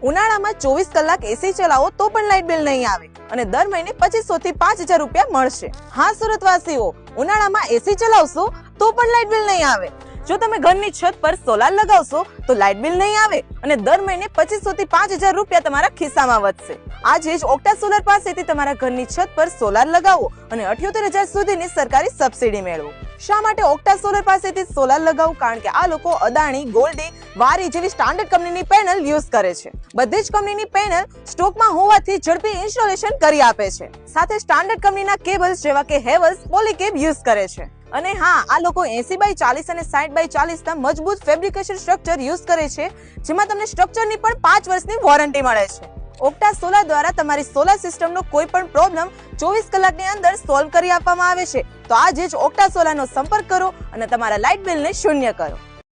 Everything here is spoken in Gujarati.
ઉનાળામાં 24 કલાક એસી ચલાવો તો પણ લાઇટ બિલ નહીં આવે અને દર મહિને 2500 થી 5000 રૂપિયા મળશે। હા સુરતવાસીઓ, ઉનાળામાં એસી ચલાવશો તો પણ લાઇટ બિલ નહીં આવે। જો તમે ઘરની છત પર સોલાર લગાવશો તો લાઇટ બિલ નહીં આવે અને દર મહિને 2500 થી 5000 રૂપિયા તમારા ખિસ્સામાં વધશે। આજે જ ઓક્ટા સોલર પાસેથી તમારા ઘરની છત પર સોલાર લગાવો અને 78000 સુધીની સરકારી સબસિડી મેળવો। શા માટે ઓક્ટા સોલર પાસેથી સોલાર લગાવો? કારણ કે આ લોકો અદાણી, ગોલ્ડી, વારી જેવી સ્ટાન્ડર્ડ કંપનીની પેનલ યુઝ કરે છે। બધી જ કંપનીની પેનલ સ્ટોકમાં હોવાથી ઝડપી ઇન્સ્ટોલેશન કરી આપે છે। સાથે સ્ટાન્ડર્ડ કંપનીના કેબલ્સ જેવા કે હેવલ્સ પોલીકેબ યુઝ કરે છે। અને હા, આ લોકો 80x40 અને 60x40 ના મજબૂત ફેબ્રિકેશન સ્ટ્રક્ચર યુઝ કરે છે, જેમાં તમને સ્ટ્રક્ચરની પણ 5 વર્ષની વોરંટી મળે છે। ઓક્ટા સોલાર દ્વારા તમારી સોલાર સિસ્ટમનો કોઈ પણ પ્રોબ્લેમ 24 કલાકની અંદર સોલ્વ કરી આપવામાં આવે છે। તો આજે જ ઓક્ટા સોલારનો સંપર્ક કરો અને તમારા લાઇટ બિલને શૂન્ય કરો।